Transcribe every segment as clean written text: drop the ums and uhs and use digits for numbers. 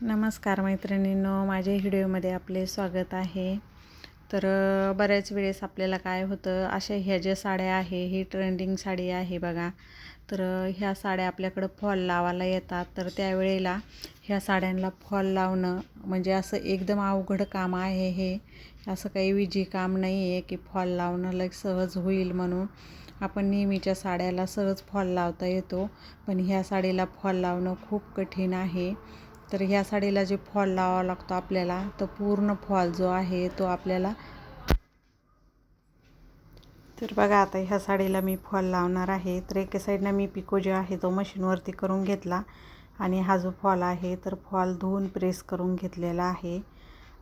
नमस्कार मैत्रिणींनो, माझ्या व्हिडिओमध्ये आपले स्वागत आहे. तर बऱ्याच वेळेस आपल्याला काय होतं, अशा ह्या ज्या साड्या आहे ही ट्रेंडिंग साडी आहे बघा. तर ह्या साड्या आपल्याकडं फॉल लावायला येतात. तर त्यावेळेला ह्या साड्यांना फॉल लावणं म्हणजे असं एकदम अवघड काम आहे. हे असं काही विजी काम नाही आहे की फॉल लावणं लग सहज होईल म्हणून आपण नेहमीच्या साड्याला सहज फॉल लावता येतो, पण ह्या साडीला फॉल लावणं खूप कठीण आहे. तर ह्या साडीला जे फॉल लावावा लागतो आपल्याला, तर पूर्ण फॉल जो आहे तो आपल्याला, तर बघा आता ह्या साडीला मी फॉल लावणार आहे. तर एका साईडनं मी पिको जो आहे तो मशीनवरती करून घेतला आणि हा जो फॉल आहे तर फॉल धुवून प्रेस करून घेतलेला आहे.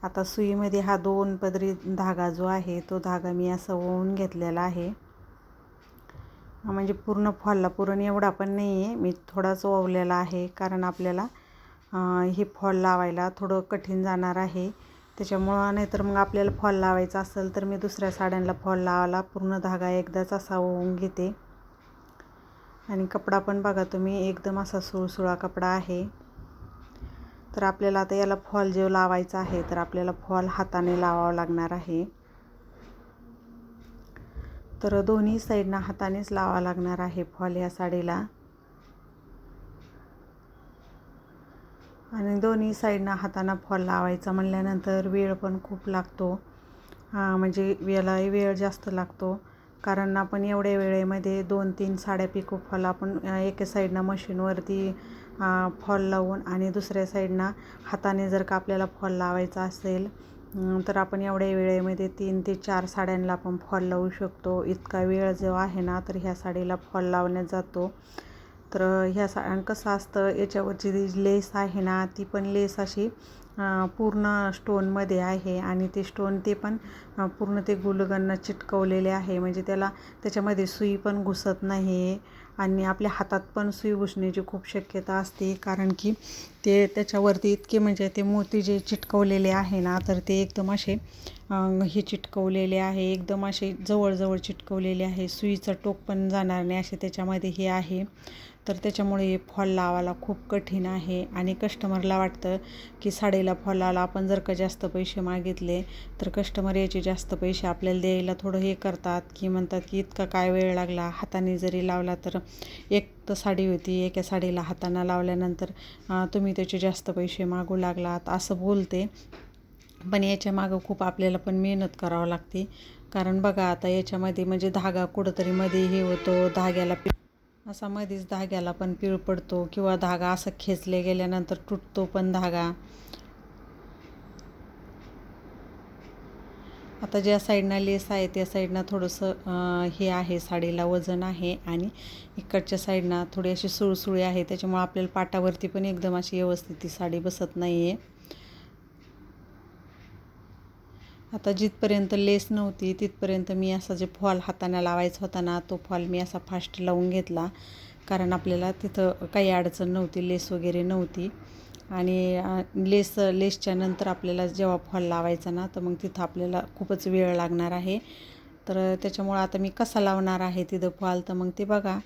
आता सुईमध्ये हा 2 पदरी धागा जो आहे तो धागा मी असं ओवून घेतलेला आहे. म्हणजे पूर्ण फॉलला पुरण एवढा पण नाही आहे, मी थोडाच ओवलेला आहे, कारण आपल्याला हे फॉल लावायला थोडं कठीण जाणार आहे. त्याच्यामुळं नाहीतर मग आपल्याला फॉल लावायचा असेल तर मी दुसऱ्या साड्यांना फॉल लावायला पूर्ण धागा एकदाच असा ओवून घेते. आणि कपडा पण बघा तुम्ही, एकदम असा सुळसुळा कपडा आहे. तर आपल्याला आता याला फॉल जो लावायचा आहे तर आपल्याला फॉल हाताने लावावा लागणार आहे. तर दोन्ही साईडनं हातानेच लावावा लागणार आहे फॉल या साडीला. आणि दोन्ही साईडनं हाताने फॉल लावायचा म्हणल्यानंतर वेळ पण खूप लागतो. म्हणजे यालाही वेळ जास्त लागतो, कारण आपण एवढ्या वेळेमध्ये 2-3 साड्या पिको फॉल आपण एका साईडनं मशीनवरती फॉल लावून आणि दुसऱ्या साईडनं हाताने जर का आपल्याला फॉल लावायचा असेल तर आपण एवढ्या वेळेमध्ये 3 ते 4 साड्यांना आपण फॉल लावू शकतो. इतका वेळ जो आहे ना तर ह्या साडीला फॉल लावण्यात जातो. तर ह्या कसं असतं, याच्यावरची जी लेस आहे ना ती पण लेस अशी पूर्ण स्टोनमध्ये आहे आणि ते स्टोन ते पण पूर्ण ते गुलगंना चिटकवलेले आहे. म्हणजे त्याच्यामध्ये सुई पण घुसत नाही आणि आपल्या हातात पण सुई घुसण्याची खूप शक्यता असते, कारण की ते त्याच्यावरती इतके म्हणजे ते मोती जे चिटकवलेले आहे ना तर ते एकदम असे हे चिटकवलेले आहे, एकदम असे जवळजवळ चिटकवलेले आहे. सुईचं टोक पण जाणार नाही असे त्याच्यामध्ये हे आहे. तर त्याच्यामुळे हे फॉल लावायला खूप कठीण आहे. आणि कस्टमरला वाटतं की साडीला फॉल लावायला आपण जर का जास्त पैसे मागितले तर कस्टमर याचे जास्त पैसे आपल्याला द्यायला थोडं हे करतात, की म्हणतात की इतका काय वेळ लागला, हाताने जरी लावला तर एक तर साडी होती, एका साडीला हाताने लावल्यानंतर तुम्ही त्याचे जास्त पैसे मागू लागलात असं बोलते. पण याच्या मागं खूप आपल्याला पण मेहनत करावं लागते. कारण बघा आता याच्यामध्ये म्हणजे धागा कुठंतरी मध्ये हे होतो, धाग्याला असा मध्येच धाग्याला पण पीळ पडतो, किंवा धागा असं खेचले गेल्यानंतर तुटतो पण धागा. आता ज्या साईडनं लेस आहे त्या साईडनं थोडंसं हे आहे, साडीला वजन आहे, आणि इकडच्या साईडनं थोडी अशी सुळसुळी आहे, त्याच्यामुळे आपल्याला पाटावरती पण एकदम अशी व्यवस्थित ती साडी बसत नाही आहे. आता जिथपर्यंत लेस नव्हती तिथपर्यंत मी असा जे फॉल हाताने लावायचा होता ना तो फॉल मी असा फास्ट लावून घेतला, कारण आपल्याला तिथं काही अडचण नव्हती, लेस वगैरे नव्हती. आणि लेसच्या नंतर आपल्याला जेव्हा फॉल लावायचा ना तर मग तिथं आपल्याला खूपच वेळ लागणार आहे. तर त्याच्यामुळं आता मी कसा लावणार आहे तिथं फॉल, तर मग ते बघा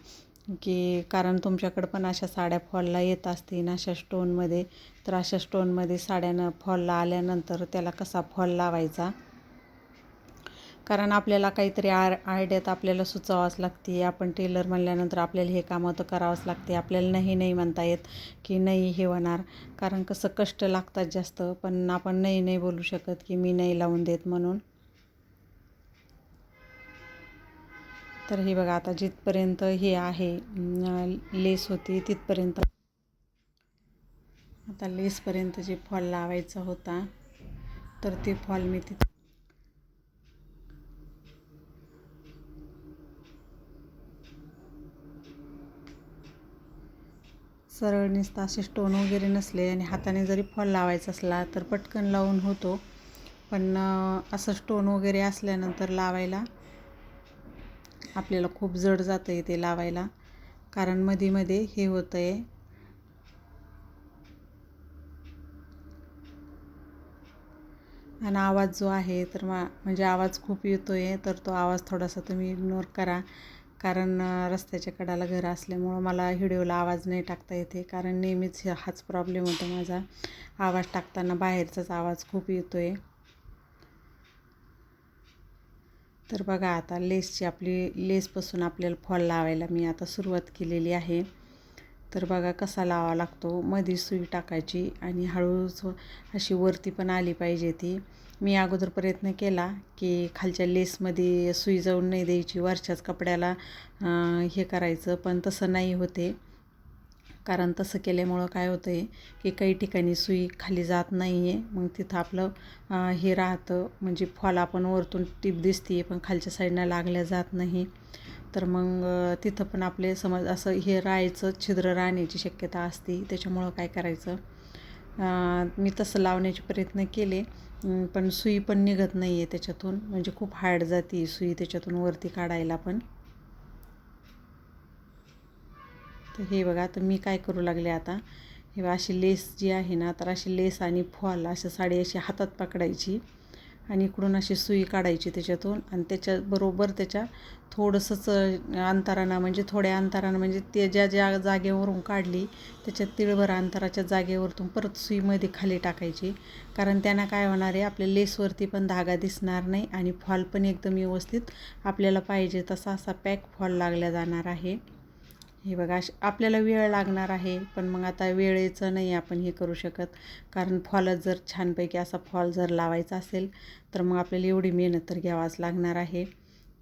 की, कारण तुमच्याकडं पण अशा साड्या फॉलला येत असतील अशा स्टोनमध्ये, तर अशा स्टोनमध्ये साड्यानं फॉलला आल्यानंतर त्याला कसा फॉल लावायचा, कारण आपल्याला काहीतरी आयडियात आपल्याला सुचवावंच लागते. आपण टेलर म्हणल्यानंतर आपल्याला हे कामं तर करावंच लागते. आपल्याला नाही म्हणता येत की नाही हे होणार, कारण कसं कष्ट लागतात जास्त, पण आपण नाही बोलू शकत की मी नाही लावून देत म्हणून. तर हे बघा आता जिथपर्यंत हे आहे लेस होती तिथपर्यंत, आता लेसपर्यंत जे फॉल लावायचा होता तर ते फॉल मी सरळ नुसतं असे स्टोन वगैरे नसले आणि हाताने जरी फॉल लावायचा असला तर पटकन लावून होतो, पण असं स्टोन वगैरे असल्यानंतर लावायला आपल्याला खूप जड जातं आहे ते लावायला, कारण मध्ये हे होतं आहे. आणि आवाज जो आहे तर म्हणजे आवाज खूप येतो आहे, तर तो आवाज थोडासा तुम्ही इग्नोर करा, कारण रस्त्याच्या कडाला घर असल्यामुळं मला व्हिडिओला आवाज नाही टाकता येते, कारण नेहमीच हाच प्रॉब्लेम होतो माझा. आवाज टाकताना बाहेरचाच आवाज खूप येतो आहे. तर बघा आता लेसपासून आपल्याला फॉल लावायला मी आता सुरुवात केलेली आहे. तर बघा कसा लावा लागतो. मध्ये सुई टाकायची आणि हळूच अशी वरती पण आली पाहिजे ती. मी अगोदर प्रयत्न केला की खालच्या लेसमध्ये सुई जाऊन नाही द्यायची, वरच्याच कपड्याला हे करायचं, पण तसं नाही होते. कारण तसं केल्यामुळं काय होतं आहे की काही ठिकाणी सुई खाली जात नाही आहे. मग तिथं आपलं हे राहतं, म्हणजे फॉल आपण वरतून टीप दिसते पण खालच्या साईडनं लागल्या जात नाही. तर मग तिथं पण आपले समज असं हे राहायचं, छिद्र राहण्याची शक्यता असते. त्याच्यामुळं काय करायचं, मी तसं लावण्याचे प्रयत्न केले, पण सुई पण निघत नाही आहे त्याच्यातून, म्हणजे खूप हार्ड जाते सुई त्याच्यातून वरती काढायला पण. तर हे बघा, तर मी काय करू लागले आता, हे अशी लेस जी आहे ना, तर अशी लेस आणि फॉल असं साडी अशी हातात पकडायची आणि इकडून अशी सुई काढायची त्याच्यातून, आणि त्याच्याबरोबर त्याच्या थोडंसंच अंतरानं, म्हणजे थोड्या अंतरानं, म्हणजे ते ज्या जागेवरून काढली त्याच्या तिळभर अंतराच्या जागेवरतून परत सुईमध्ये खाली टाकायची. कारण त्यांना काय होणार आहे, आपल्या लेसवरती पण धागा दिसणार नाही आणि फॉल पण एकदम व्यवस्थित आपल्याला पाहिजे तसा असा पॅक फॉल लागला जाणार आहे. हे बघा, आपल्याला वेळ लागणार आहे, पण मग आता वेळेचं नाही आपण हे करू शकत. कारण फॉलच जर छानपैकी असा फॉल जर लावायचा असेल तर मग आपल्याला एवढी मेहनत तर घ्यावाच लागणार आहे.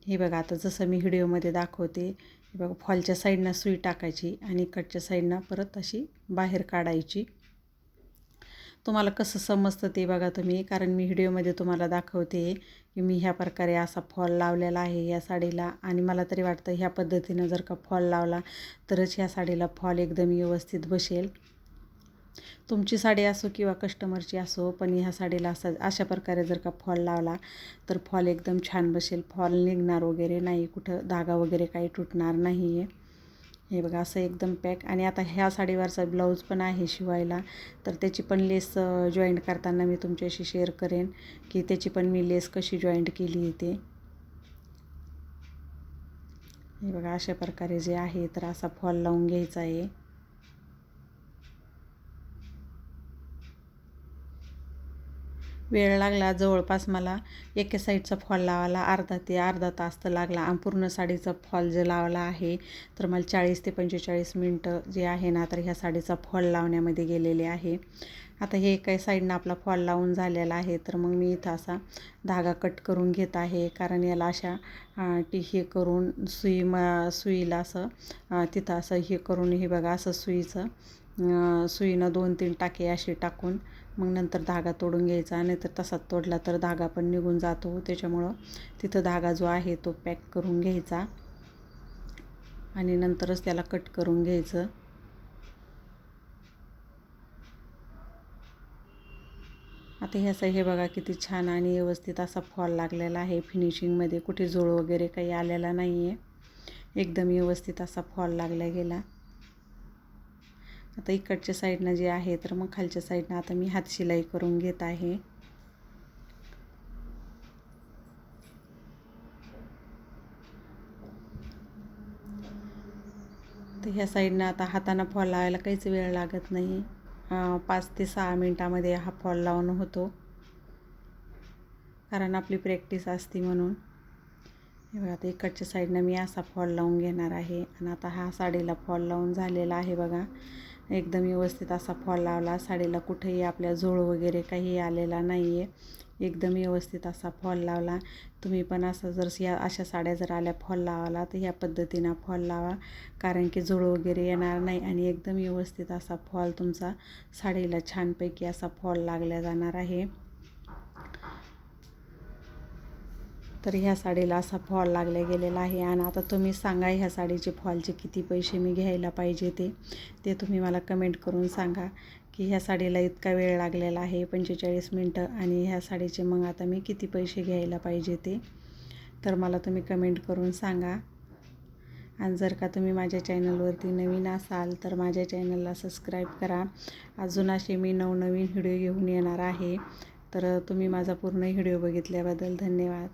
हे बघा, आता जसं मी व्हिडिओमध्ये दाखवते, हे बघा, फॉलच्या साईडनं सुई टाकायची आणि कटच्या साईडनं परत अशी बाहेर काढायची. तुम्हाला कसं समजतं ते बघा तुम्ही, कारण मी व्हिडिओमध्ये तुम्हाला दाखवते की मी ह्या प्रकारे असा फॉल लावलेला आहे या साडीला. आणि मला तरी वाटतं ह्या पद्धतीनं जर का फॉल लावला तरच ह्या साडीला फॉल एकदम व्यवस्थित बसेल. तुमची साडी असो किंवा कस्टमरची असो, पण ह्या साडीला अशा प्रकारे जर का फॉल लावला तर फॉल एकदम छान बसेल. फॉल निघणार वगैरे नाही, कुठं धागा वगैरे काही तुटणार नाही आहे. हे बघा, असं एकदम पॅक. आणि आता ह्या साडीवरचा ब्लाऊज पण आहे शिवायला, तर त्याची पण लेस जॉईंट करताना मी तुमच्याशी शेअर करेन की त्याची पण मी लेस कशी जॉईंट केली आहे ते. हे बघा, अशा प्रकारे जे आहे तर असा फॉल लावून घ्यायचा आहे. वेळ लागला जवळपास मला एका साईडचा फॉल लावायला अर्धा तास तर लागला, आणि पूर्ण साडीचा फॉल जे लावला आहे तर मला 40 ते 45 मिनटं जे आहे ना, तर ह्या साडीचा फॉल लावण्यामध्ये गेलेले आहे. आता हे काही साईडनं आपला फॉल लावून झालेला आहे, तर मग मी इथं असा धागा कट करून घेत आहे. कारण याला अशा हे करून सुईला असं तिथं असं हे करून, हे बघा, असं सुईनं 2-3 टाके असे टाकून मग नंतर धागा तोडून घ्यायचा. नाहीतर तसाच तोडला तर धागा पण निघून जातो. त्याच्यामुळं तिथं धागा जो आहे तो पॅक करून घ्यायचा आणि नंतरच त्याला कट करून घ्यायचं. आता ह्याचं हे बघा किती छान आणि व्यवस्थित असा फॉल लागलेला आहे. फिनिशिंगमध्ये कुठे जोड वगैरे काही आलेला नाही आहे, एकदम व्यवस्थित असा फॉल लागला गेला. आता इकडच्या साईडनं जे आहे तर मग खालच्या साईडनं आता मी हात शिलाई करून घेत आहे. तर ह्या साईडनं आता हातानं फॉल लावायला काहीच वेळ लागत नाही. 5 ते 6 मिनटामध्ये हा फॉल लावून होतो, कारण आपली प्रॅक्टिस असते म्हणून. हे बघा, आता इकडच्या साईडनं मी असा फॉल लावून घेणार आहे. आणि आता हा साडीला फॉल लावून झालेला आहे बघा. एकदम व्यवस्थित असा फॉल लावला. साडीला कुठेही आपल्या झोळ वगैरे काही आलेला नाही आहे. एकदम व्यवस्थित असा फॉल लावला. तुम्ही पण असं जर अशा साड्या जर आल्या फॉल लावायला तर ह्या पद्धतीनं फॉल लावा, कारण की झोळ वगैरे येणार नाही आणि एकदम व्यवस्थित असा फॉल तुमचा साडीला छानपैकी असा फॉल लागला जाणार आहे. तर ह्या साडीला असा फॉल लागला गेलेला आहे. आणि आता तुम्ही सांगा ह्या साडीचे फॉलचे किती पैसे मी घ्यायला पाहिजे ते तुम्ही मला कमेंट करून सांगा की ह्या साडीला इतका वेळ लागलेला आहे 45 मिनटं, आणि ह्या साडीचे मग आता मी किती पैसे घ्यायला पाहिजे ते तर मला तुम्ही कमेंट करून सांगा. आणि जर का तुम्ही माझ्या चॅनलवरती नवीन असाल तर माझ्या चॅनलला सबस्क्राईब करा. अजून असे मी नवनवीन व्हिडिओ घेऊन येणार आहे. तर तुम्ही माझा पूर्ण व्हिडिओ बघितल्याबद्दल धन्यवाद.